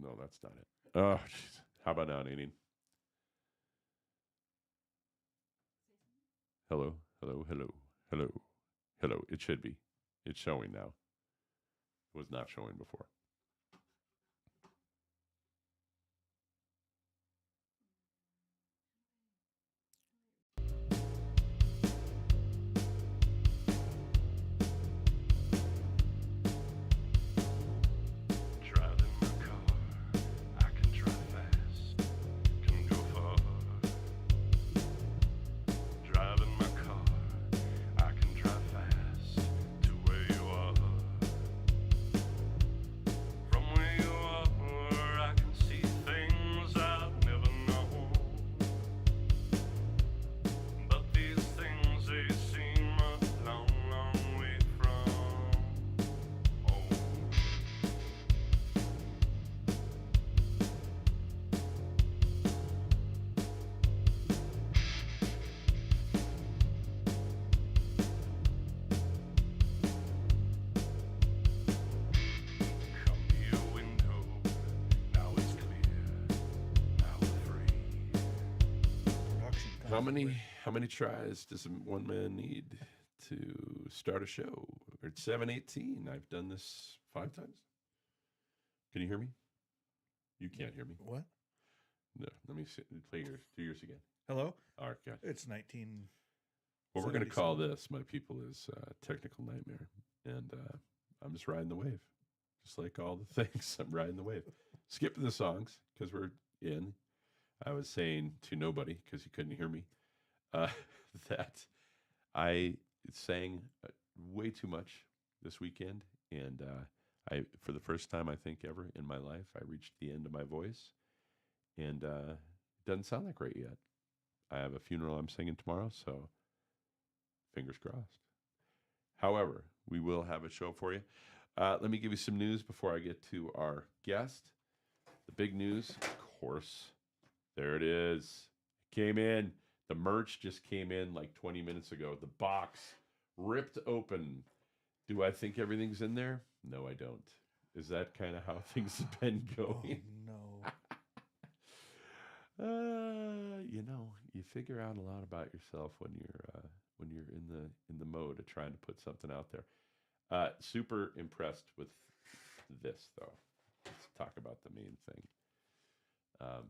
No, that's not it. Oh, jeez. How about now, Nadine? Hello, hello, hello, hello, hello. It should be. It's showing now. It was not showing before. Driving my car, I can drive fast, can go far. Driving my car, I can drive fast to where you are. From where you are, I can see things I've never known. But these things, they seem a long, long way from home. Come to your window, now it's clear, now we're free. Production How many company. how many tries does one man need to start a show? It's 7:18. I've done this 5 times. Can you hear me? You can't hear me. What? No. Let me play yours. Do yours again. Hello? All right, God. It's 19. What we're going to 77. call this, my people, is technical nightmare, and I'm just riding the wave, just like all the things. I'm riding the wave. Skipping the songs because we're in. I was saying to nobody because you couldn't hear me uh, that I sang way too much this weekend, and I, for the first time I think ever in my life, I reached the end of my voice, and it doesn't sound that great yet. I have a funeral I'm singing tomorrow, so fingers crossed. However, we will have a show for you. Let me give you some news before I get to our guest. The big news, of course, there it is. It came in. The merch just came in like 20 minutes ago. The box ripped open. Do I think everything's in there? No, I don't. Is that kind of how things have been Oh, going? no. You figure out a lot about yourself when you're in the mode of trying to put something out there. Super impressed with this though. Let's talk about the main thing. Um,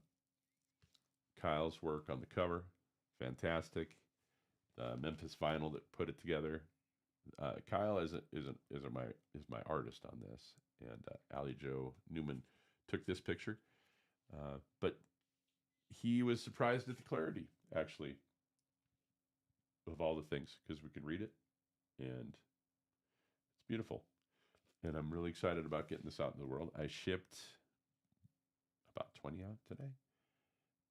Kyle's work on the cover, fantastic. Memphis Vinyl that put it together. Kyle is my artist on this, and Ali Joe Newman took this picture. But he was surprised at the clarity, actually, of all the things because we could read it, and it's beautiful. And I'm really excited about getting this out in the world. I shipped about 20 out today,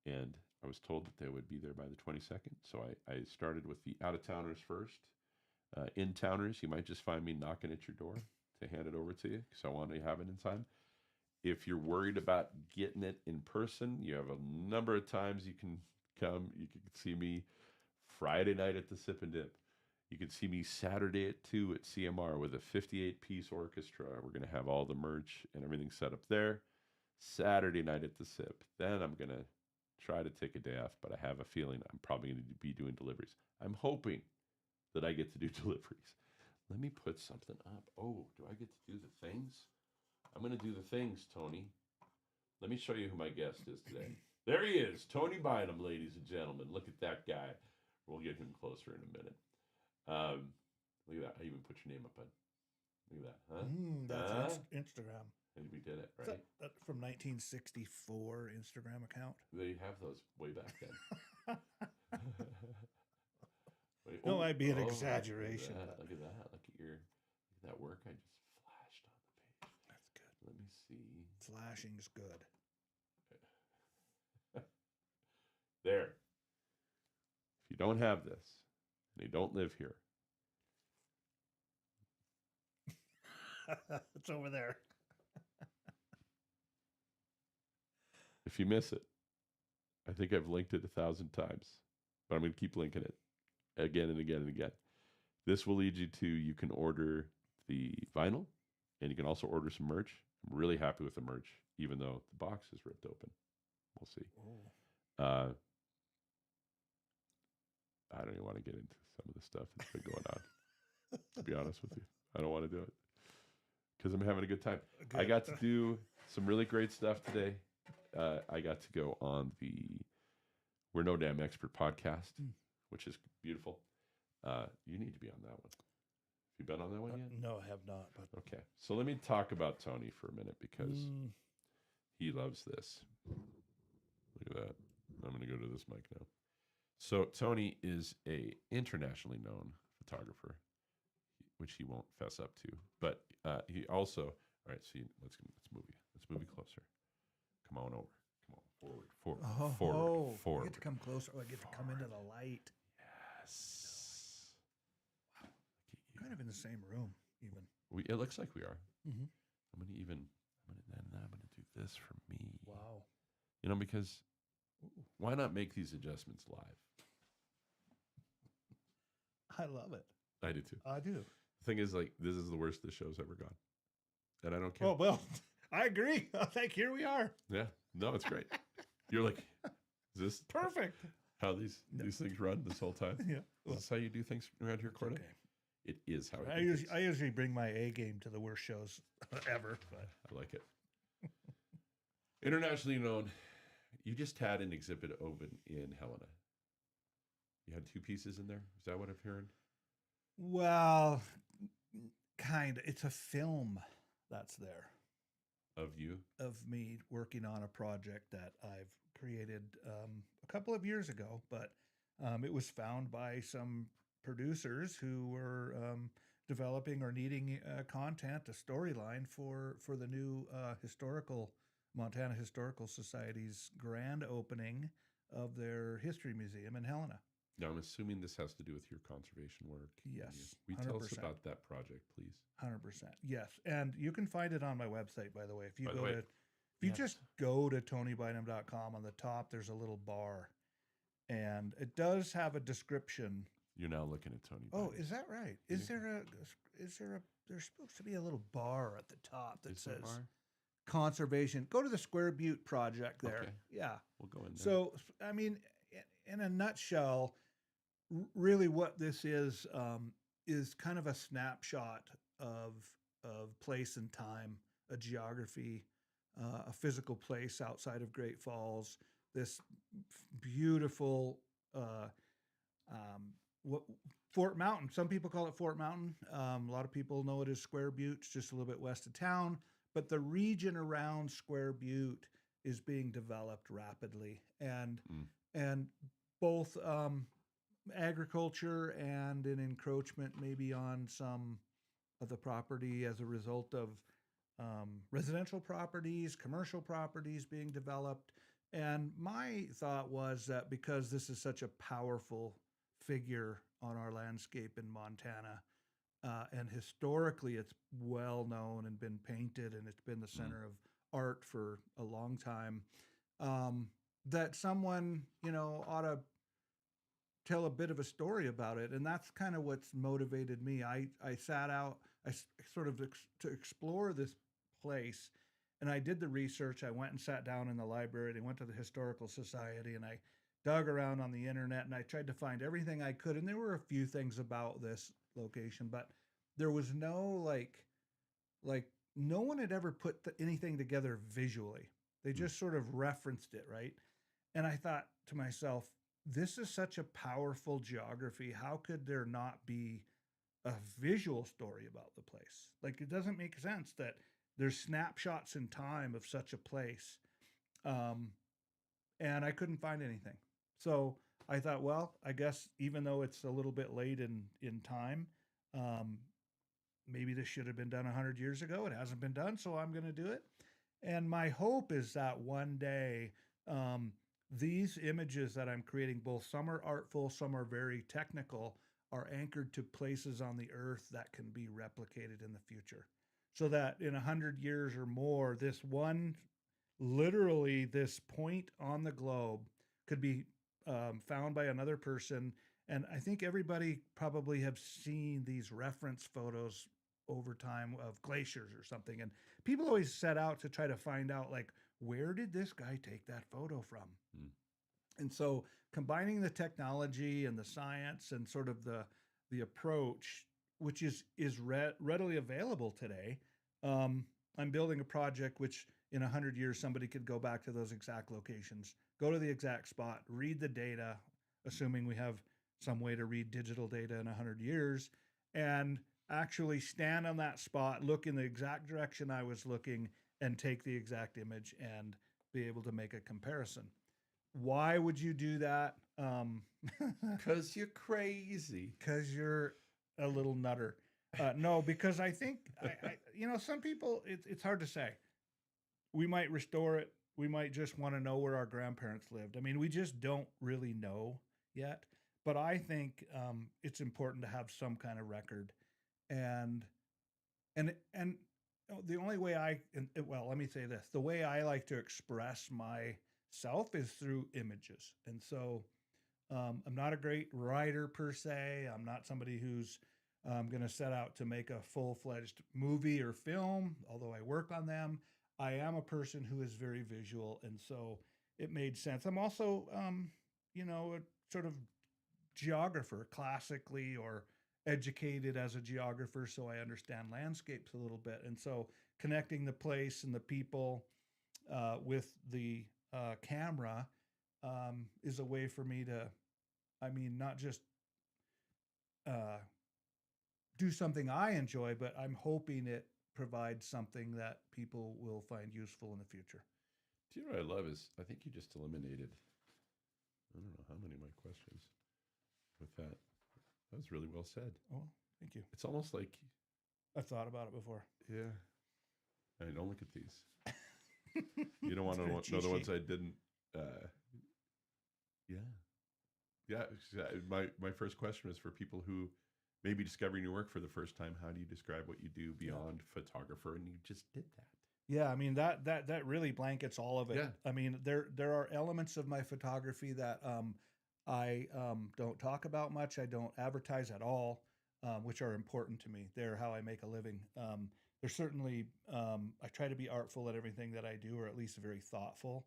and I was told that they would be there by the 22nd. So I started with the out of towners first. In towners, you might just find me knocking at your door to hand it over to you because I want to have it in time. If you're worried about getting it in person, you have a number of times you can come. You can see me Friday night at the Sip and Dip. You can see me Saturday at 2 at CMR with a 58-piece orchestra. We're going to have all the merch and everything set up there. Saturday night at the Sip. Then I'm going to try to take a day off, but I have a feeling I'm probably going to be doing deliveries. I'm hoping that I get to do deliveries. Let me put something up. Oh, do I get to do the things? I'm going to do the things, Tony. Let me show you who my guest is today. There he is, Tony Bynum, ladies and gentlemen. Look at that guy. We'll get him closer in a minute. Look at that. I even put your name up on. Look at that, huh? That's Instagram. And we did it, Is right? that from 1964 Instagram account? They have those way back then. Wait, No, might be an look at exaggeration. that. Look at that. Look at that work I just flashed on the page. That's good. Let me see. Flashing's good. There. If you don't have this and you don't live here, It's over there. if you miss it, I think I've linked it 1,000 times, but I'm going to keep linking it again and again and again. This will lead you to, you can order the vinyl And you can also order some merch. I'm really happy with the merch, even though the box is ripped open. We'll see. Oh. I don't even want to get into some of the stuff that's been going on. To be honest with you, I don't want to do it because I'm having a good time. Good. I got to do some really great stuff today. I got to go on the We're No Damn Expert podcast, which is beautiful. You need to be on that one. Have you been on that one yet? No, I have not. But Okay. So let me talk about Tony for a minute because he loves this. Look at that. I'm going to go to this mic now. So Tony is a internationally known photographer, which he won't fess up to. But he also, all right, so let's move you closer. Come on over. Come on, forward. I get to come closer. Oh, I get to come into the light. Yes. Wow. Kind of in the same room, even. It looks like we are. Mm-hmm. I'm gonna do this for me. Wow. You know, because why not make these adjustments live? I love it. I do too. I do. The thing is, like, this is the worst the show's ever gone, and I don't care. Oh well, I agree. I think here we are. Yeah, no, it's great. You're like, is this Perfect. how these things run this whole time? Yeah. Is this how you do things around here, Corda? Okay. It is how I usually bring my A game to the worst shows ever. But I like it. Internationally known, you just had an exhibit open in Helena. You had 2 pieces in there. Is that what I'm hearing? well, kind of. It's a film that's there Of you? of me working on a project that I've created a couple of years ago, but it was found by some producers who were developing or needing content, a storyline for the new Montana Historical Society's grand opening of their history museum in Helena. Now, I'm assuming this has to do with your conservation work. Yes, Will you tell us 100%. about that project, please? 100%. Yes, and you can find it on my website, by the way. If you By the go way, to, if you yes. just go to tonybynum.com, on the top there's a little bar, and it does have a description. You're now looking at Tony. Oh, Bynum. is that right? Is there a there's supposed to be a little bar at the top that Is there a says bar? conservation. Go to the Square Butte project there. Okay. Yeah. We'll go in there. So, I mean, in a nutshell, really what this is kind of a snapshot of place and time, a geography, a physical place outside of Great Falls. This beautiful what Fort Mountain. Some people call it Fort Mountain. A lot of people know it as Square Butte. It's just a little bit west of town. But the region around Square Butte is being developed rapidly, and both agriculture and an encroachment maybe on some of the property as a result of residential properties, commercial properties being developed. And my thought was that because this is such a powerful figure on our landscape in Montana, and historically it's well known and been painted, and it's been the center of art for a long time, that someone, ought to tell a bit of a story about it. And that's kind of what's motivated me. I sat out, sort of to explore this place, and I did the research. I went and sat down in the library, and I went to the Historical Society, and I dug around on the internet, and I tried to find everything I could. And there were a few things about this location, but there was no like no one had ever put anything together visually. They just sort of referenced it, right? And I thought to myself, this is such a powerful geography. How could there not be a visual story about the place? Like, it doesn't make sense that there's snapshots in time of such a place. And I couldn't find anything. So I thought, well, I guess even though it's a little bit late in time, maybe this should have been done 100 years ago. It hasn't been done, so I'm going to do it. And my hope is that one day, these images that I'm creating, both some are artful, some are very technical, are anchored to places on the earth that can be replicated in the future. So that in 100 years or more, literally this point on the globe could be found by another person. And I think everybody probably have seen these reference photos over time of glaciers or something. And people always set out to try to find out, like, where did this guy take that photo from? Mm. And so combining the technology and the science and sort of the approach, which is readily available today, um, I'm building a project which in 100 years somebody could go back to those exact locations, go to the exact spot, read the data, assuming we have some way to read digital data in 100 years, and actually stand on that spot, look in the exact direction I was looking, and take the exact image and be able to make a comparison. Why would you do that? Because you're crazy. Because you're a little nutter. No, because I think some people, it's hard to say. We might restore it. We might just want to know where our grandparents lived. I mean, we just don't really know yet. But I think it's important to have some kind of record, and and the only way well, let me say this: the way I like to express myself is through images, and so I'm not a great writer per se. I'm not somebody who's going to set out to make a full-fledged movie or film, although I work on them. I am a person who is very visual, and so it made sense. I'm also, a sort of geographer, classically or educated as a geographer, so I understand landscapes a little bit. And so connecting the place and the people with the camera is a way for me to, I mean, not just uh, do something I enjoy, but I'm hoping it provides something that people will find useful in the future. Do you know what I love is I think you just eliminated, I don't know how many of my questions with that. That was really well said. Oh, thank you. It's almost like, I've thought about it before. yeah. I don't look at these. You don't want to know the ones I didn't. Yeah. Yeah. My first question was for people who may be discovering your work for the first time. How do you describe what you do beyond photographer? And you just did that. Yeah, I mean that really blankets all of it. Yeah. I mean there are elements of my photography that I don't talk about much. I don't advertise at all, which are important to me. They're how I make a living. There's certainly I try to be artful at everything that I do, or at least very thoughtful.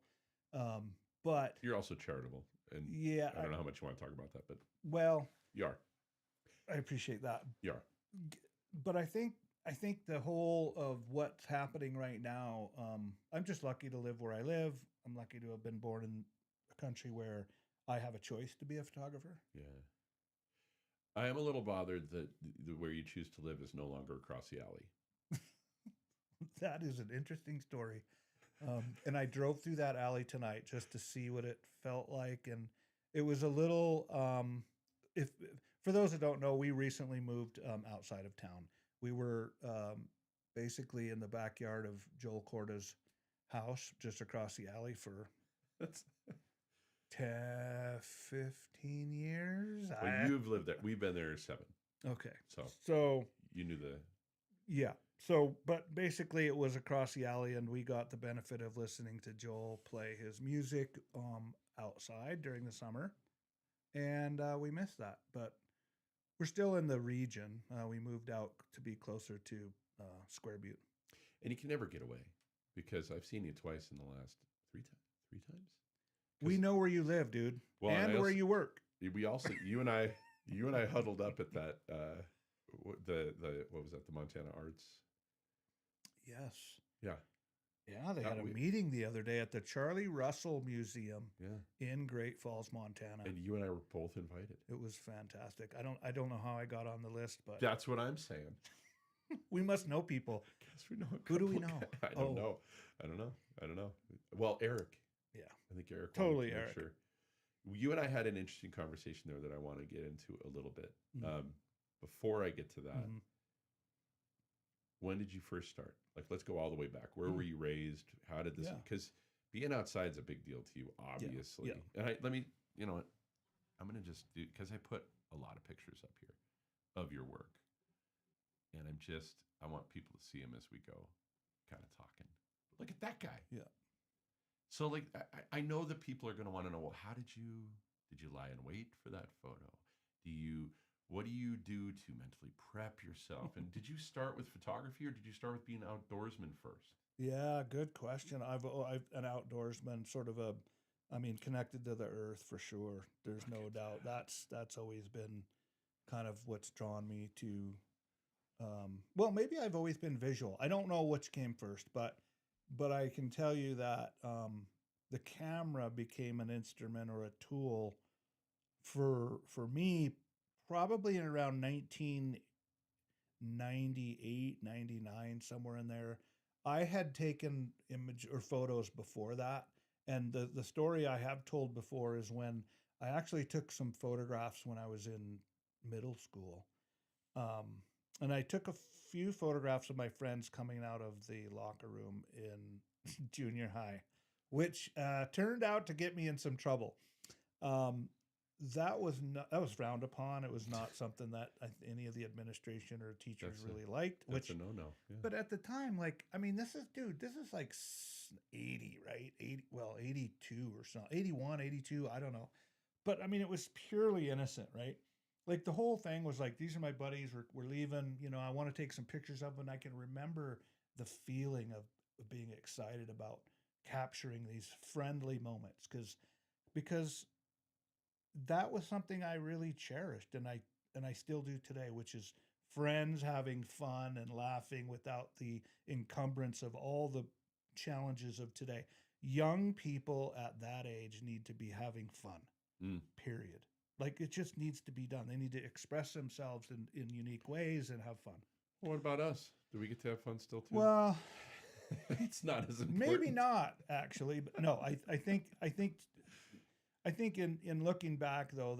But You're also charitable, and yeah, I don't know how much you want to talk about that, but well, you are. I appreciate that. You are. But I think the whole of what's happening right now, I'm just lucky to live where I live. I'm lucky to have been born in a country where I have a choice to be a photographer. Yeah. I am a little bothered that where you choose to live is no longer across the alley. That is an interesting story. And I drove through that alley tonight just to see what it felt like. And it was a little, if for those that don't know, we recently moved outside of town. We were basically in the backyard of Joel Corda's house just across the alley for That's 10, 15 years. well, you've lived there. We've been there 7. Okay. So you knew the. Yeah. So, but basically it was across the alley, and we got the benefit of listening to Joel play his music outside during the summer. And we missed that. But we're still in the region. We moved out to be closer to Square Butte. And you can never get away because I've seen you twice in the last 3 times. 3 times. We know where you live, dude, Well, and where you work. We also you and I huddled up at that the what was that, the Montana Arts? Yes. Yeah. Yeah, they had a meeting the other day at the Charlie Russell Museum in Great Falls, Montana. And you and I were both invited. It was fantastic. I don't know how I got on the list, but that's what I'm saying. We must know people. Guess we know. Who do we know? I don't know. I don't know. Well, Eric. Yeah. I think Eric. Totally, Eric. Sure. You and I had an interesting conversation there that I want to get into a little bit. Mm-hmm. Before I get to that, Mm-hmm. When did you first start? Like, let's go all the way back. Where were you raised? How did this? Because being outside is a big deal to you, obviously. Yeah. And let me, you know what? I'm going to just do, because I put a lot of pictures up here of your work. And I want people to see them as we go kind of talking. Look at that guy. Yeah. So, like, I know that people are going to want to know, well, did you lie in wait for that photo? What do you do to mentally prep yourself? And did you start with photography or did you start with being an outdoorsman first? Yeah, good question. I've an outdoorsman, sort of a, I mean, connected to the earth for sure. There's Look no at doubt. that. That's always been kind of what's drawn me to. Well, maybe I've always been visual. I don't know which came first, but I can tell you that the camera became an instrument or a tool for me probably in around 1998, 99, somewhere in there. I had taken image or photos before that. And the story I have told before is when I actually took some photographs when I was in middle school. Um, and I took a few photographs of my friends coming out of the locker room in junior high, which turned out to get me in some trouble. Um, that was frowned upon. It was not something that any of the administration or teachers That's a really liked. that's a Which, no-no. Yeah. but at the time, like, I mean, this is like 80, right? 80, well, 82 or something, 81, 82. I don't know. But I mean, it was purely innocent, right? Like the whole thing was like, these are my buddies. We're leaving. You know, I want to take some pictures of them. And I can remember the feeling of being excited about capturing these friendly moments because that was something I really cherished, and I still do today, which is friends having fun and laughing without the encumbrance of all the challenges of today. Young people at that age need to be having fun. Mm. Period. Like it just needs to be done. They need to express themselves in unique ways and have fun. What about us? Do we get to have fun still too? Well, It's not as maybe important. not actually, but no, I think in looking back though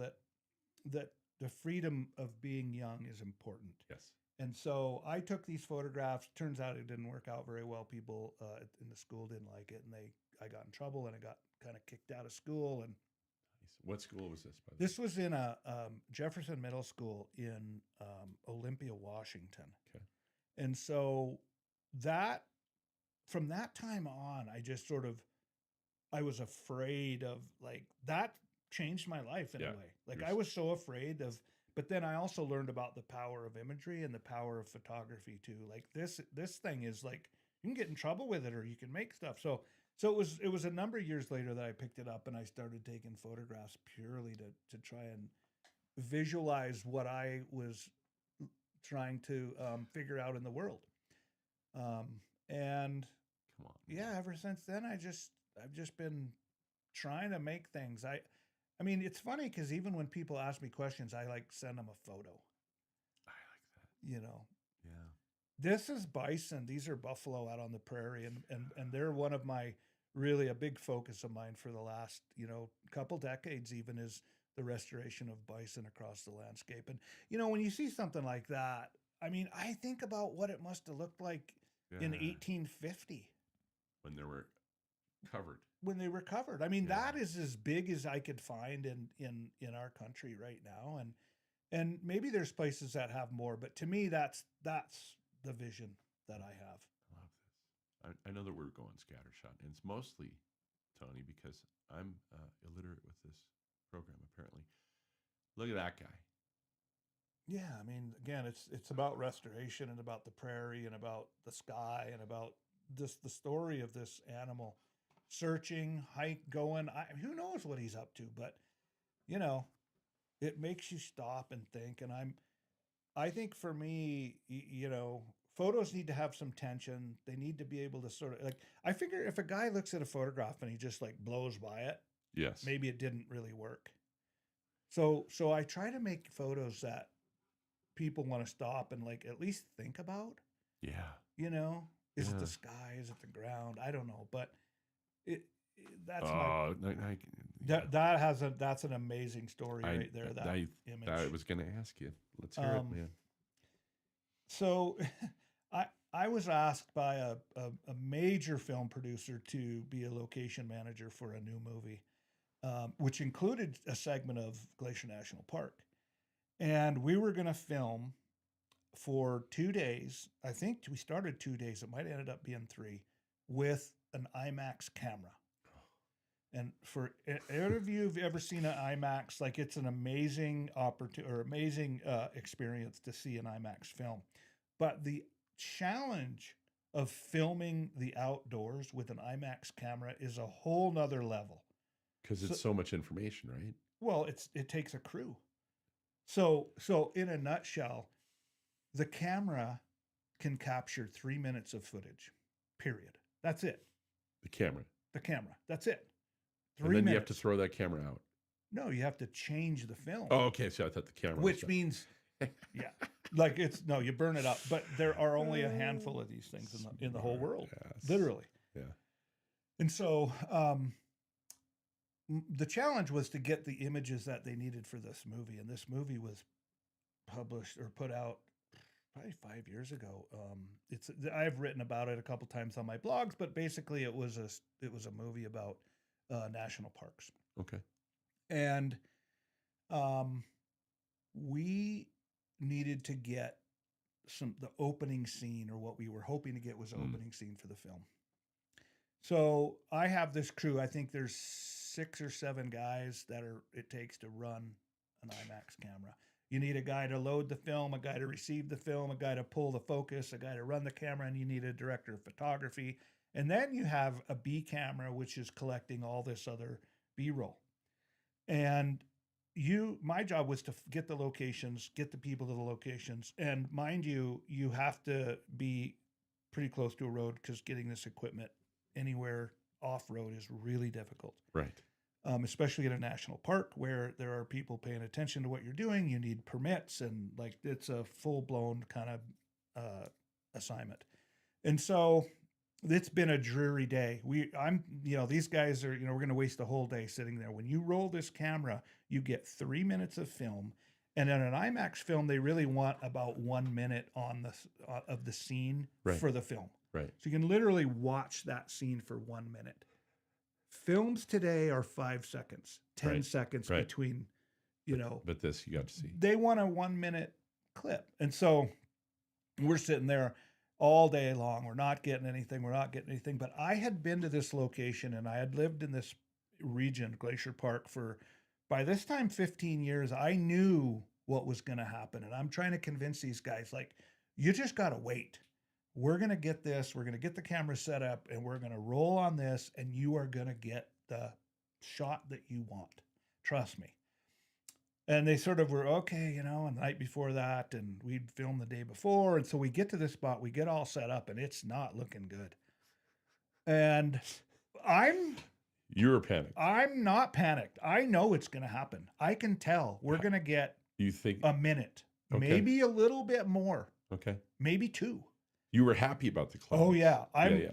that the freedom of being young is important. Yes. And so I took these photographs. Turns out it didn't work out very well. People in the school didn't like it, and I got in trouble, and I got kind of kicked out of school. And Nice. What school was this, by the way? this was in a Jefferson Middle School in Olympia, Washington. Okay. And so that from that time on, I just sort of I was afraid of like that changed my life in a Yeah. way. Like You're I was so afraid of, but then I also learned about the power of imagery and the power of photography too. Like this thing is like you can get in trouble with it or you can make stuff. So it was a number of years later that I picked it up and I started taking photographs purely to try and visualize what I was trying to figure out in the world. And Come on. yeah, ever since then I've just been trying to make things. I mean, it's funny because even when people ask me questions, I like send them a photo. I like that. You know, Yeah. this is bison. These are buffalo out on the prairie, and they're one of my really a big focus of mine for the last couple decades. Even is the restoration of bison across the landscape. And when you see something like that, I mean, I think about what it must have looked like in Yeah. 1850 When they were covered. when they were covered. I mean, Yeah. that is as big as I could find in our country right now, and maybe there's places that have more, but to me, that's the vision that I have. I love this. I know that we're going scattershot, and it's mostly, Tony, because I'm illiterate with this program, apparently. Look at that guy. Yeah, I mean, again, it's about restoration and about the prairie and about the sky and about the story of this animal searching, hike, going. Who knows what he's up to, but you know, it makes you stop and think. And I think for me, photos need to have some tension. They need to be able to sort of like. I figure if a guy looks at a photograph and he just like blows by it, Yes. maybe it didn't really work. So I try to make photos that people want to stop and like at least think about. Yeah. Is it Yeah. the sky? Is it the ground? I don't know, but it that's my Oh, that's an amazing story I, right there. That image. I was going to ask you. Let's hear it, Um, man. So I was asked by a major film producer to be a location manager for a new movie, which included a segment of Glacier National Park. And we were going to film for 2 days. I think we started 2 days. It might have ended up being 3 with an IMAX camera. And for any of you who've ever seen an IMAX, like it's an amazing opportunity or amazing experience to see an IMAX film. But the challenge of filming the outdoors with an IMAX camera is a whole nother level. Because So, it's so much information, right? well, it takes a crew. So in a nutshell, the camera can capture 3 minutes of footage. Period. That's it. The camera. The camera. That's it. And then you have to throw that camera out. No, you have to change the film. Oh, okay. So I thought the camera. Which means, yeah, like it's no, you burn it up. But there are only a handful of these things in the whole world, literally. Yeah. And so the challenge was to get the images that they needed for this movie, and this movie was published or put out probably 5 years ago. I've written about it a couple times on my blogs, but basically it was a movie about national parks. Okay. And we needed to get the opening scene, or what we were hoping to get was the opening scene for the film. So I have this crew. I think there's 6 or 7 guys it takes to run an IMAX camera. You need a guy to load the film, a guy to receive the film, a guy to pull the focus, a guy to run the camera, and you need a director of photography. And then you have a B camera, which is collecting all this other B-roll. And my job was to get the locations, get the people to the locations. And mind you, you have to be pretty close to a road, because getting this equipment anywhere off-road is really difficult. Right. Especially in a national park where there are people paying attention to what you're doing. You need permits, and like it's a full-blown kind of assignment. And so it's been a dreary day. These guys are, we're going to waste the whole day sitting there. When you roll this camera, you get 3 minutes of film. And in an IMAX film, they really want about 1 minute of the scene for the film. Right. So you can literally watch that scene for 1 minute. Films today are 5 seconds, 10 seconds between, But this you got to see. They want a 1 minute clip. And so we're sitting there all day long. We're not getting anything. But I had been to this location, and I had lived in this region, Glacier Park, for, by this time, 15 years. I knew what was going to happen. And I'm trying to convince these guys, like, you just got to wait. We're going to get this. We're going to get the camera set up, and we're going to roll on this, and you are going to get the shot that you want. Trust me. And they sort of were, okay, and the night before that, and we'd filmed the day before. And so we get to this spot, we get all set up, and it's not looking good. And you were panicked. I'm not panicked. I know it's going to happen. I can tell we're going to get a minute, maybe a little bit more. Okay. Maybe 2. You were happy about the clouds. Oh yeah.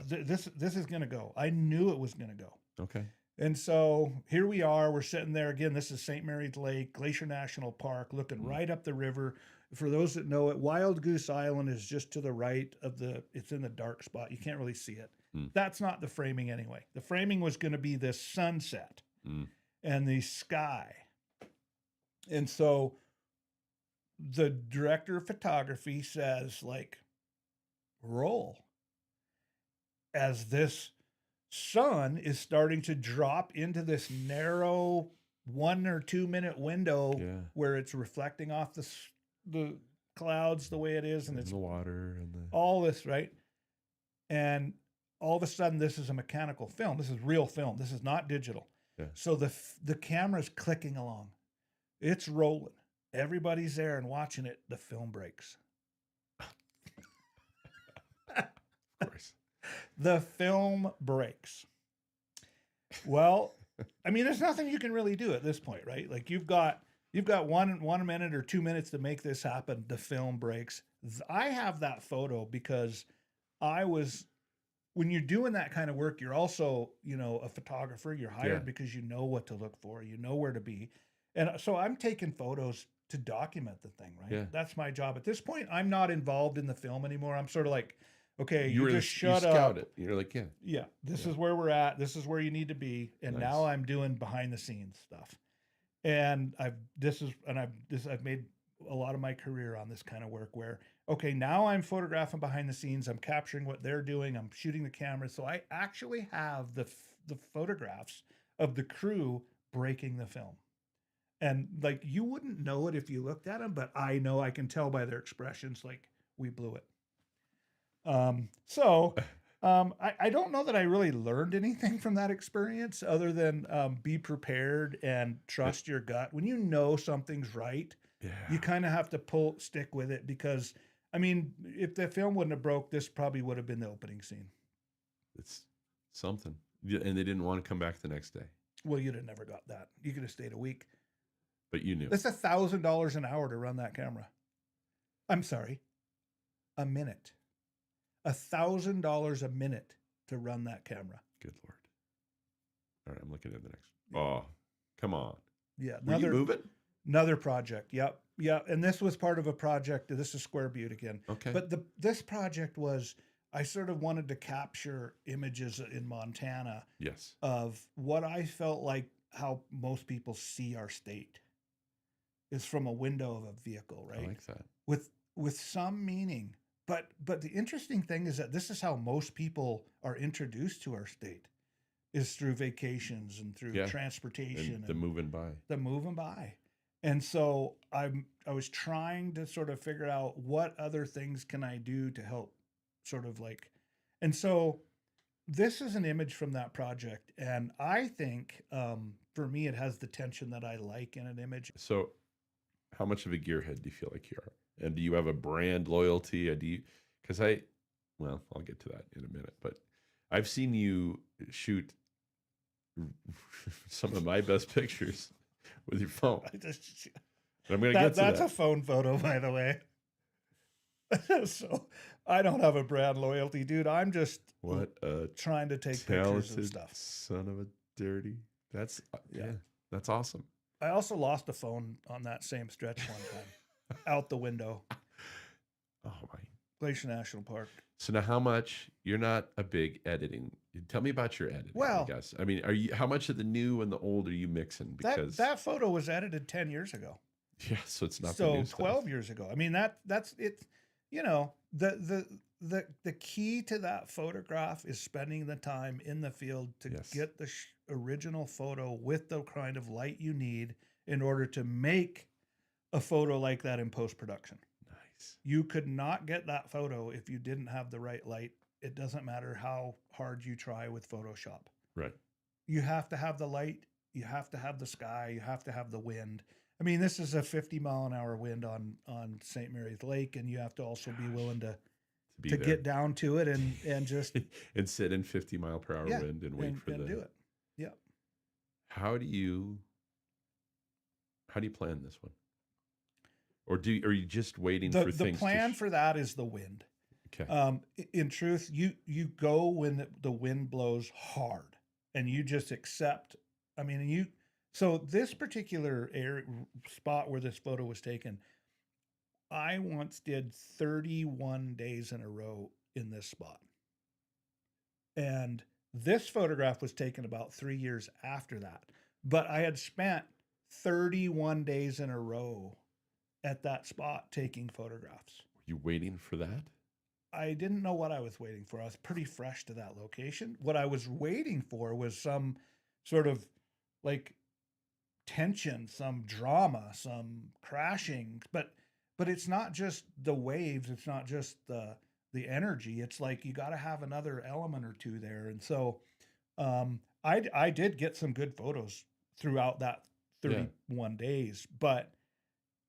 This is going to go. I knew it was going to go. Okay. And so here we are. We're sitting there again. This is St. Mary's Lake, Glacier National Park, looking right up the river. For those that know it, Wild Goose Island is just to the right of it's in the dark spot. You can't really see it. That's not the framing anyway. The framing was going to be this sunset and the sky. And so the director of photography says, like, roll, as this sun is starting to drop into this narrow 1 or 2 minute window where it's reflecting off the clouds the way it is, and it's the water and all this, right? And all of a sudden, this is a mechanical film. This is real film. This is not digital. Yeah. So the camera's clicking along. It's rolling. Everybody's there and watching it. The film breaks. Of course. The film breaks. Well, I mean, there's nothing you can really do at this point, right? Like you've got 1 minute or 2 minutes to make this happen. The film breaks. I have that photo because when you're doing that kind of work, you're also, a photographer. You're hired because you know what to look for. You know where to be. And so I'm taking photos to document the thing, right? Yeah. That's my job. At this point, I'm not involved in the film anymore. I'm sort of like, okay, you just shut up. It. You're like, yeah, this is where we're at. This is where you need to be. And now I'm doing behind the scenes stuff. And I've made a lot of my career on this kind of work where, okay, now I'm photographing behind the scenes. I'm capturing what they're doing. I'm shooting the camera. So I actually have the photographs of the crew breaking the film. And like you wouldn't know it if you looked at them, but I know I can tell by their expressions like we blew it. I don't know that I really learned anything from that experience other than be prepared and trust your gut. When you know something's right, you Yeah, kind of have to stick with it because, I mean, if the film wouldn't have broke, this probably would have been the opening scene. it's something. Yeah, and they didn't want to come back the next day, Well, you'd have never got that. You could have stayed a week. but you knew. That's $1,000 an hour to run that camera. I'm sorry, a minute. $1,000 a minute to run that camera. Good Lord. All right, I'm looking at the next. Oh, come on. Yeah, Were you moving? another project. Yep, yep. And this was part of a project. This is Square Butte again. Okay. But this project was I sort of wanted to capture images in Montana Yes. of what I felt like how most people see our state is from a window of a vehicle, I right? like that. With some meaning. But the interesting thing is that this is how most people are introduced to our state is through vacations and through Yeah. transportation And the moving by. the moving by. And so I was trying to sort of figure out what other things can I do to help sort of like, and so this is an image from that project. And I think for me, it has the tension that I like in an image. So, how much of a gearhead do you feel like you are? And do you have a brand loyalty? Because well, I'll get to that in a minute, but I've seen you shoot some of my best pictures with your phone. I just, And I'm going to get to that's that. a phone photo, by the way. So I don't have a brand loyalty, dude. I'm just What a trying to take pictures of talented stuff. son of a dirty. That's Yeah. that's awesome. I also lost a phone on that same stretch one time out the window, Oh my. Glacier National Park. So now, how much? You're not a big editing. Tell me about your editing. Well- I guess. I mean, are you? How much of the new and the old are you mixing? Because That photo was edited 10 years ago. yeah, so it's not the So new stuff. 12 years ago. I mean, that's it. You know, the key to that photograph is spending the time in the field to Yes. get the original photo with the kind of light you need in order to make a photo like that in post-production. Nice. You could not get that photo if you didn't have the right light. It doesn't matter how hard you try with Photoshop. Right. You have to have the light, you have to have the sky, you have to have the wind. I mean, this is a 50-mile-an-hour wind on St. Mary's Lake, and you have to also be willing to be to there. get down to it and just and sit in 50-mile-per-hour Yeah, wind and wait for and the. do it. Yeah. How do you plan this one? Or are you just waiting for The things? plan for that is the wind. Okay. In truth, you go when the wind blows hard, and you just accept. I mean, so this particular spot where this photo was taken, I once did 31 days in a row in this spot. And this photograph was taken about 3 years after that. But I had spent 31 days in a row at that spot taking photographs. Were you waiting for that? I didn't know what I was waiting for. I was pretty fresh to that location. What I was waiting for was some sort of like tension, some drama, some crashing. But it's not just the waves. It's not just the energy. It's like you got to have another element or two there. And so I did get some good photos throughout that 31 days, but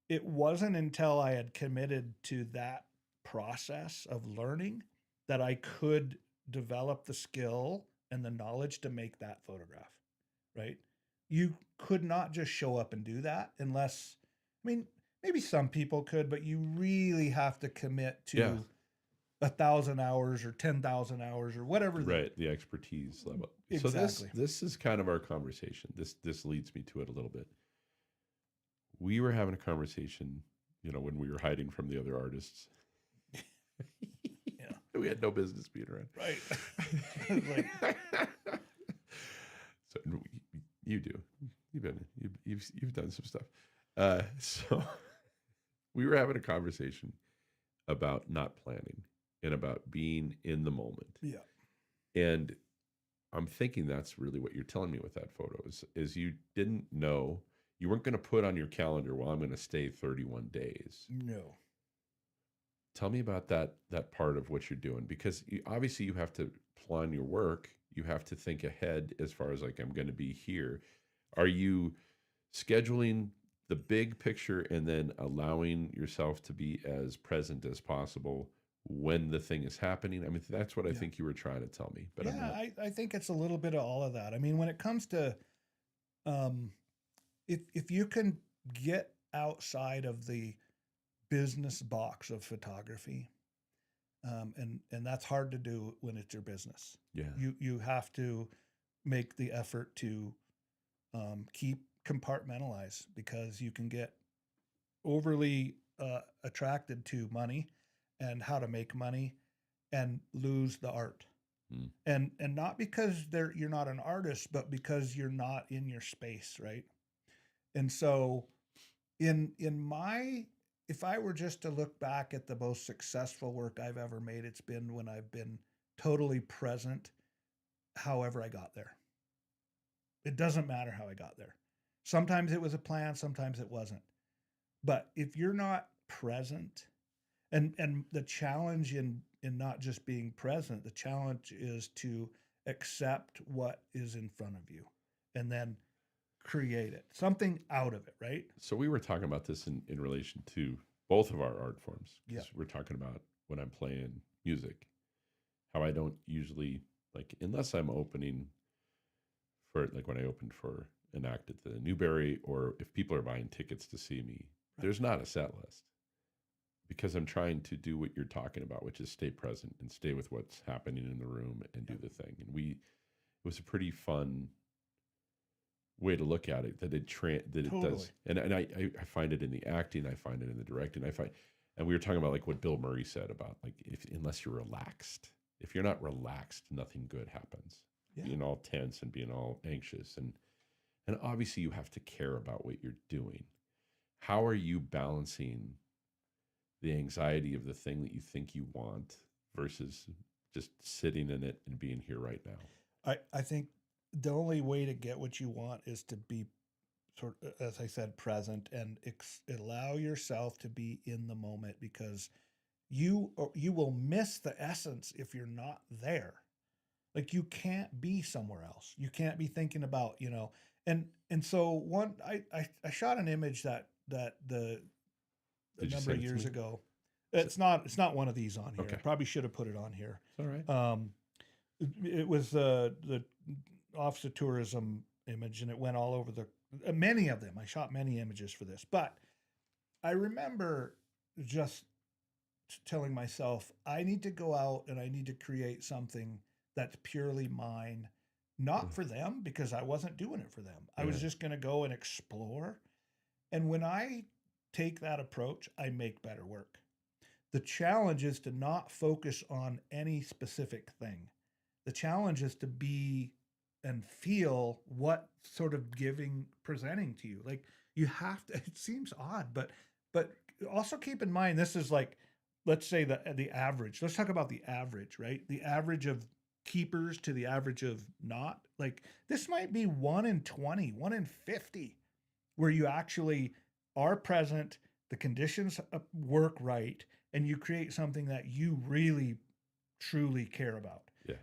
it wasn't until I had committed to that process of learning that I could develop the skill and the knowledge to make that photograph, right? You could not just show up and do that unless, I mean, maybe some people could, but you really have to commit to 1,000 hours or 10,000 hours or whatever. The expertise level. Exactly. So this is kind of our conversation. This leads me to it a little bit. We were having a conversation, when we were hiding from the other artists. Yeah. We had no business being around. Right. So you do. You've done some stuff. So we were having a conversation about not planning and about being in the moment. Yeah. And I'm thinking that's really what you're telling me with that photo is you didn't know, you weren't going to put on your calendar, well, I'm going to stay 31 days. No. Tell me about that part of what you're doing, because obviously you have to plan your work. You have to think ahead as far as like, I'm going to be here. Are you scheduling the big picture and then allowing yourself to be as present as possible when the thing is happening? I mean, that's what I Yeah. think you were trying to tell me, but I'm Yeah, not. I think it's a little bit of all of that. I mean, when it comes to um, if you can get outside of the business box of photography, and that's hard to do when it's your business. Yeah. You have to make the effort to keep compartmentalize, because you can get overly attracted to money and how to make money and lose the art. Mm. And not because you're not an artist, but because you're not in your space, right? And so in my, if I were just to look back at the most successful work I've ever made, it's been when I've been totally present however I got there. It doesn't matter how I got there. Sometimes it was a plan, sometimes it wasn't. But if you're not present, and the challenge in not just being present, the challenge is to accept what is in front of you and then create it, something out of it, right? So we were talking about this in relation to both of our art forms. Yeah. Because we're talking about when I'm playing music, how I don't usually, like, unless I'm opening for, like when I opened for an act at the Newberry, or if people are buying tickets to see me, there's not a set list, because I'm trying to do what you're talking about, which is stay present and stay with what's happening in the room and do the thing. And it was a pretty fun way to look at it, that it Totally. does. And I find it in the acting, I find it in the directing, and we were talking about like what Bill Murray said about, like, if unless you're relaxed, if you're not relaxed, nothing good happens. Yeah. Being all tense and being all anxious, and obviously you have to care about what you're doing. How are you balancing the anxiety of the thing that you think you want versus just sitting in it and being here right now? I think the only way to get what you want is to be sort of, as I said, present and allow yourself to be in the moment, because you will miss the essence if you're not there. Like, you can't be somewhere else. You can't be thinking about, and so I shot an image that a Did you number send of it to years me? ago. It's not one of these on here. Okay. I probably should have put it on here. All right. It was the Office of Tourism image, and it went all over many of them. I shot many images for this, but I remember just telling myself, I need to go out and I need to create something that's purely mine, not for them, because I wasn't doing it for them. I was Yeah. just going to go and explore. And when I take that approach, I make better work. The challenge is to not focus on any specific thing. The challenge is to be and feel what sort of presenting to you. Like, you have to, it seems odd, but also keep in mind, this is like, let's say the average. Let's talk about the average, right? The average of keepers to the average of not. Like, this might be 1 in 20, 1 in 50, where you actually are present, the conditions work right, and you create something that you really truly care about. Yeah.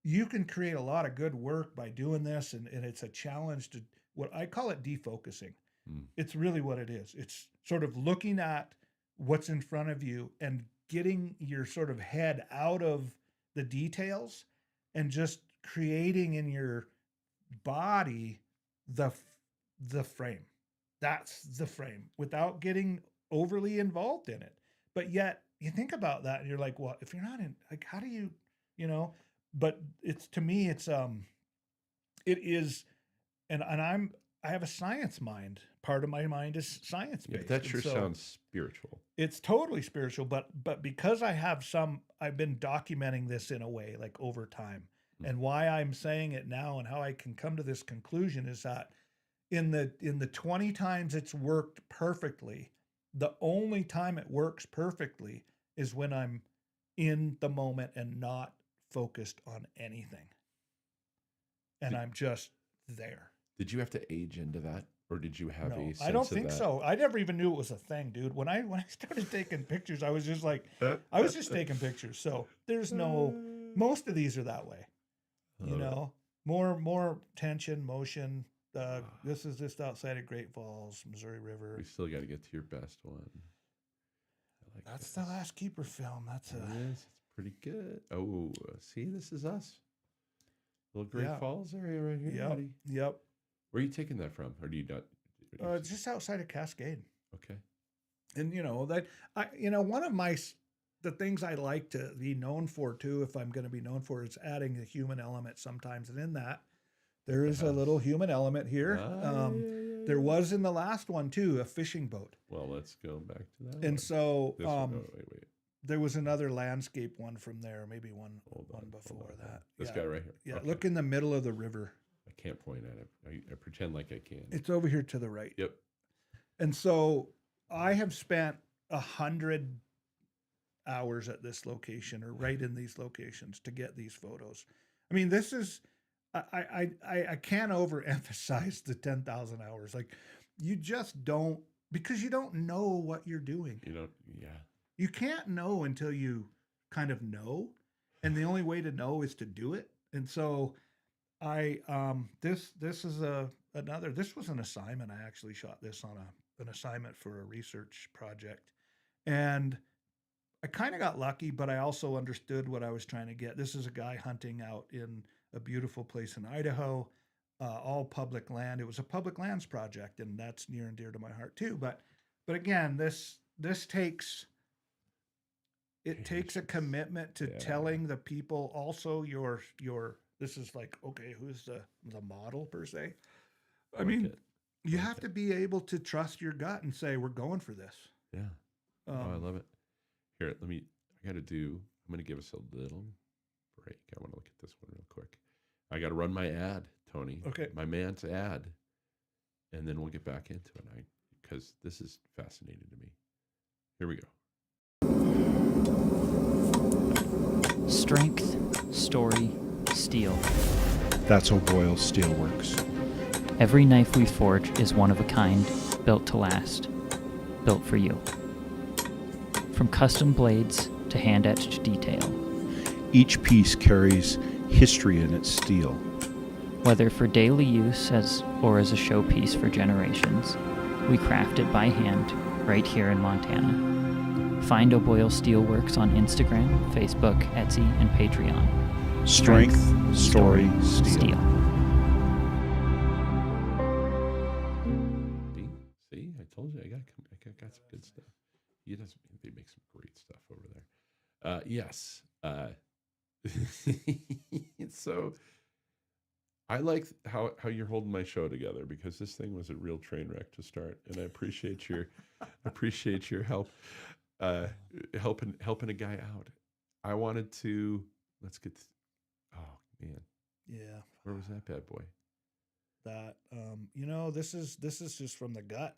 You can create a lot of good work by doing this, and it's a challenge to, what I call it, defocusing. Mm. It's really what it is. It's sort of looking at what's in front of you and getting your sort of head out of the details and just creating in your body the frame. That's the frame, without getting overly involved in it. But yet you think about that and you're like, well, if you're not in, like, how do you, but it's, to me, it is, and I have a science mind. Part of my mind is science Yeah, based. that sure sounds spiritual. It's totally spiritual, but because I've been documenting this in a way, like, over time. And why I'm saying it now and how I can come to this conclusion is that in the 20 times it's worked perfectly, the only time it works perfectly is when I'm in the moment and not focused on anything. and I'm just there. Did you have to age into that, or did you have a No, sense I don't of think that? so. I never even knew it was a thing, dude. When I started taking pictures, I was just like, I was just taking pictures. So there's no. Most of these are that way, you know. More tension, motion. This is just outside of Great Falls, Missouri River. We still got to get to your best one. I like That's this. the Last Keeper film. That's Yes, it's pretty good. Oh, see, this is us. Little Great Yeah. Falls area right here, Yep. buddy. Yep. Where are you taking that from, or do you not? Just outside of Cascade. Okay. And one of the things I like to be known for too, if I'm going to be known for, is adding the human element sometimes. And in that, there is a little human element here. There was in the last one too, a fishing boat. Well, let's go back to that. And so This one. Oh, wait. there was another landscape one from there, maybe one before that. This guy right here. Yeah, Okay. look in the middle of the river. I can't point at it. I pretend like I can. It's over here to the right. Yep. And so I have spent 100 hours at this location or right in these locations to get these photos. I mean, this is I can't overemphasize the 10,000 hours. Like, you just don't, because you don't know what you're doing. You don't. Yeah. You can't know until you kind of know, and the only way to know is to do it. And so this is this was an assignment. I actually shot this on an assignment for a research project, and I kind of got lucky, but I also understood what I was trying to get. This is a guy hunting out in a beautiful place in Idaho, all public land. It was a public lands project, and that's near and dear to my heart too. But again, this takes a commitment to telling the people also your this is like, okay, who's the model per se? I mean, you have to be able to trust your gut and say, we're going for this. Yeah. I love it. Here, I'm going to give us a little break. I want to look at this one real quick. I got to run my ad, Tony. Okay. My man's ad. And then we'll get back into it because this is fascinating to me. Here we go. Strength, story, steel. That's O'Boyle Steelworks. Every knife we forge is one of a kind, built to last. Built for you. From custom blades to hand-etched detail. Each piece carries history in its steel. Whether for daily use or as a showpiece for generations, we craft it by hand right here in Montana. Find O'Boyle Steelworks on Instagram, Facebook, Etsy, and Patreon. Strength, story, steel. See, I told you I got some good stuff. They make some great stuff over there. Yes. So I like how you're holding my show together, because this thing was a real train wreck to start, and I appreciate your help, helping a guy out. I wanted to oh man, yeah. Where was that bad boy? That this is just from the gut.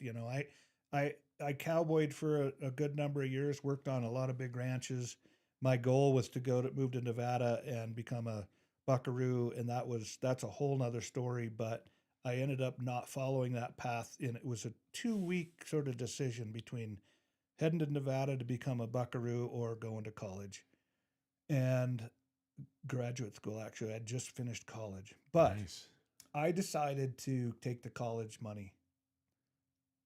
I cowboyed for a good number of years, worked on a lot of big ranches. My goal was to move to Nevada and become a buckaroo, and that's a whole nother story. But I ended up not following that path, and it was a 2-week sort of decision between heading to Nevada to become a buckaroo or going to college, and graduate school. Actually, I just finished college, but Nice. I decided to take the college money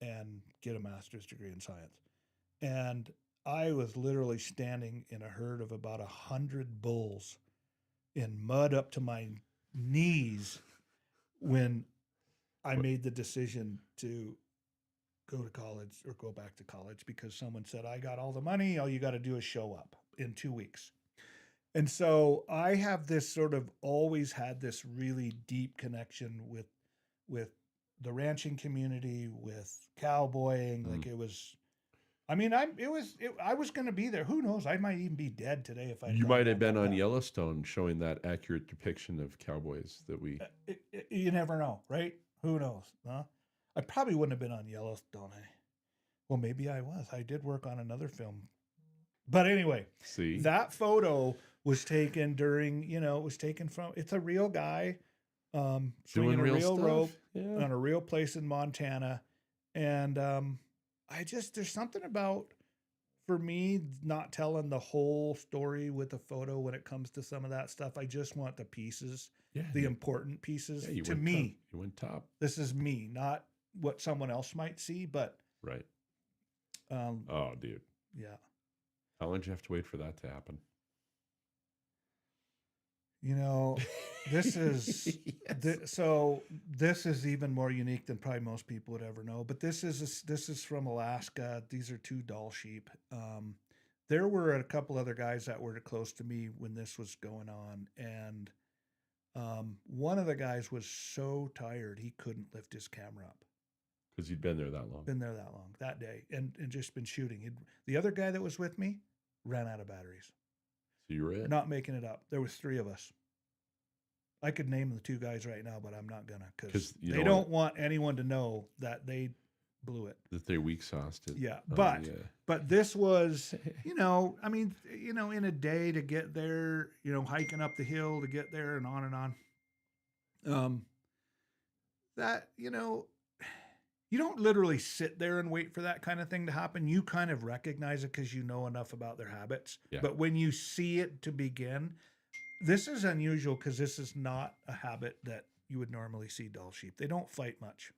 and get a master's degree in science. And I was literally standing in a herd of about 100 bulls in mud up to my knees when I made the decision to go to college or go back to college, because someone said, I got all the money. All you got to do is show up in 2 weeks. And so I have always had this really deep connection with the ranching community, with cowboying. Like, it was, I was going to be there. Who knows? I might even be dead today if I. You might have been on Yellowstone showing that accurate depiction of cowboys that we. You never know, right? Who knows? Huh? I probably wouldn't have been on Yellowstone. Well, maybe I was. I did work on another film. But anyway, See, that photo was taken during, it's a real guy swinging a real stuff. rope Yeah. on a real place in Montana. And there's something about, for me, not telling the whole story with a photo when it comes to some of that stuff. I just want the pieces, Yeah. the important pieces. Yeah, you To went me, top. You went top. this is me, not what someone else might see, but Right. um, Oh, dude. yeah. How long did you have to wait for that to happen? You know, this is Yes. so this is even more unique than probably most people would ever know. But this is from Alaska. These are 2 Dall sheep. There were a couple other guys that were close to me when this was going on, and one of the guys was so tired he couldn't lift his camera up. Because you'd been there that long. Been there that long that day, and just been shooting. The other guy that was with me ran out of batteries. So you were it. Not making it up. There was 3 of us. I could name the 2 guys right now, but I'm not gonna, because they don't want anyone to know that they blew it. That they weak sauced it. Yeah, Oh, but this was, I mean, in a day to get there, hiking up the hill to get there, and on and on. That you don't literally sit there and wait for that kind of thing to happen. You kind of recognize it because you know enough about their habits. Yeah. But when you see it to begin, this is unusual because this is not a habit that you would normally see Dall sheep. They don't fight much.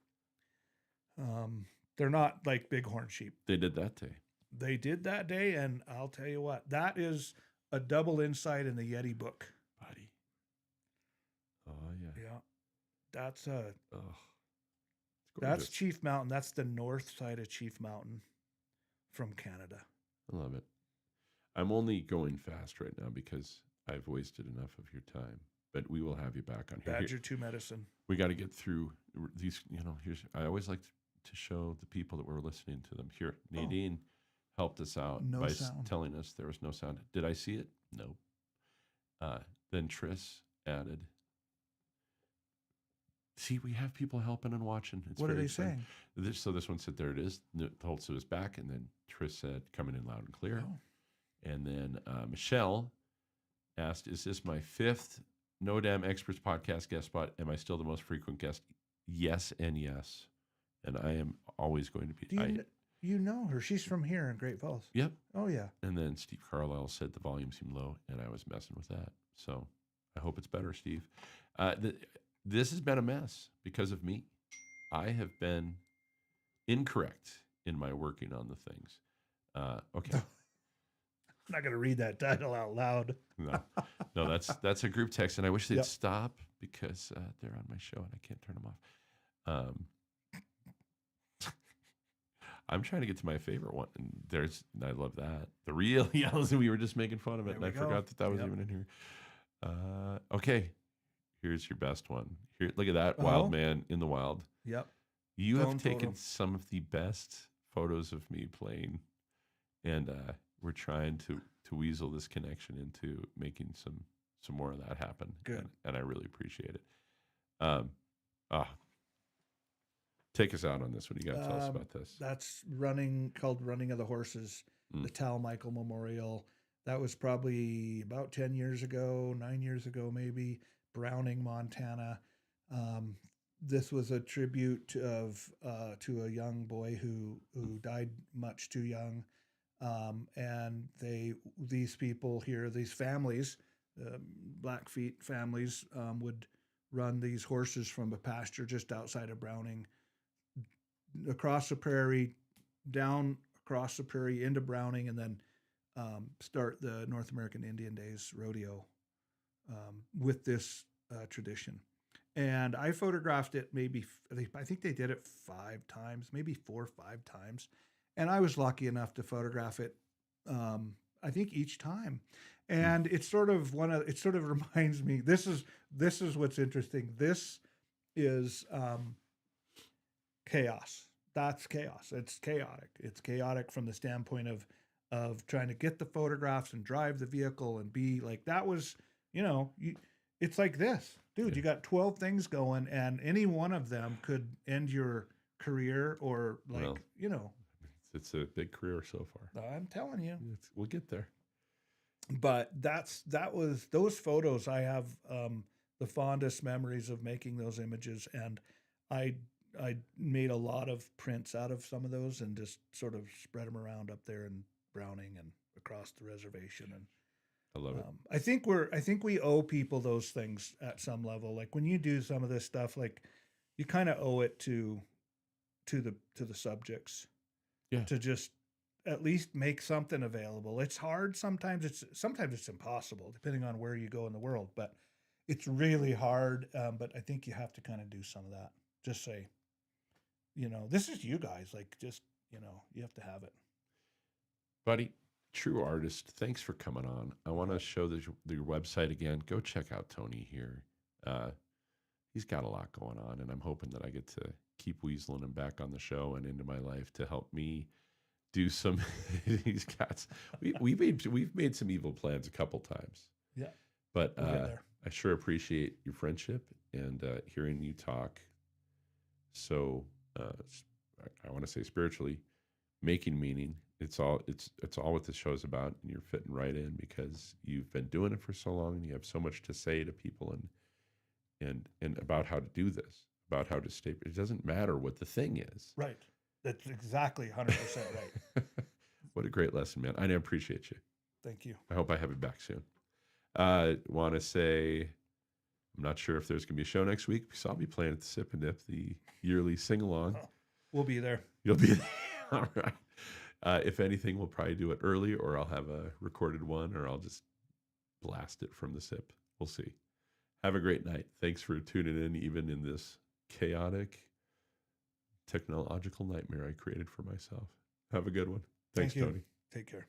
They're not like bighorn sheep. They did that day. They did that day, and I'll tell you what, that is a double insight in the Yeti book. Buddy. Oh, yeah. Yeah. That's Oh, that's Chief Mountain. That's the north side of Chief Mountain from Canada. I love it. I'm only going fast right now because I've wasted enough of your time, but we will have you back on here. Badger 2 medicine. We got to get through these, I always like to show the people that we're listening to them. Here, Nadine helped us out No by sound. telling us there was no sound. Did I see it? No. Then Tris added, see, we have people helping and watching. It's What are very they exciting. saying? So this one said, there it is. Tulsa is back. And then Tris said, coming in loud and clear. Oh. And then Michelle asked, is this my 5th No Damn Experts podcast guest spot? Am I still the most frequent guest? Yes and yes. And I am always going to be. You know her. She's from here in Great Falls. Yep. Oh, yeah. And then Steve Carlisle said the volume seemed low, and I was messing with that. So I hope it's better, Steve. This has been a mess because of me. I have been incorrect in my working on the things. Okay. I'm not going to read that title out loud. No, that's a group text, and I wish they'd stop because they're on my show and I can't turn them off. I'm trying to get to my favorite one, and I love that. The real yells, and we were just making fun of it, and I forgot that was even in here. Okay, here's your best one. Here, look at that wild man in the wild. Yep. You have taken some of the best photos of me playing, and we're trying to weasel this connection into making some more of that happen. Good. And I really appreciate it. Take us out on this. What do you got to tell us about this? That's called Running of the Horses, the Tal Michael Memorial. That was probably about 10 years ago, 9 years ago, maybe, Browning, Montana. This was a tribute to a young boy who died much too young. And these people here, these families, Blackfeet families, would run these horses from a pasture just outside of Browning, across the prairie, down across the prairie into Browning, and then start the North American Indian Days rodeo with this tradition. And I photographed it I think they did it 5 times, maybe 4 or 5 times. And I was lucky enough to photograph it, I think each time. And it sort of reminds me, this is what's interesting. This is chaos. That's chaos. It's chaotic. It's chaotic from the standpoint of trying to get the photographs and drive the vehicle and be like, that was, it's like this, dude, you got 12 things going and any one of them could end your career or it's a big career so far. I'm telling you, we'll get there. But those photos I have, the fondest memories of making those images. And I made a lot of prints out of some of those and just sort of spread them around up there in Browning and across the reservation. And I love it. I think we owe people those things at some level. Like when you do some of this stuff, like you kind of owe it to the subjects. Yeah. To just at least make something available. It's hard sometimes. Sometimes it's impossible, depending on where you go in the world. But it's really hard. But I think you have to kind of do some of that. Just say, this is you guys. Like, just you have to have it, Buddy, true artist, thanks for coming on. I want to show your website again. Go check out Tony here. He's got a lot going on, and I'm hoping that I get to keep weaseling him back on the show and into my life to help me do some. We've made some evil plans a couple times. Yeah, but we'll get there. I sure appreciate your friendship and hearing you talk. So I want to say spiritually, making meaning. It's all what this show's about, and you're fitting right in because you've been doing it for so long, and you have so much to say to people, and about how to do this, about how to stay. It doesn't matter what the thing is. Right. That's exactly 100% right. What a great lesson, man. I appreciate you. Thank you. I hope I have you back soon. Want to say, I'm not sure if there's going to be a show next week because I'll be playing at the Sip and Dip, the yearly sing-along. Oh, we'll be there. You'll be there. All right. If anything, we'll probably do it early, or I'll have a recorded one, or I'll just blast it from the Sip. We'll see. Have a great night. Thanks for tuning in, even in this chaotic technological nightmare I created for myself. Have a good one. Thanks, Thank you. Tony. Take care.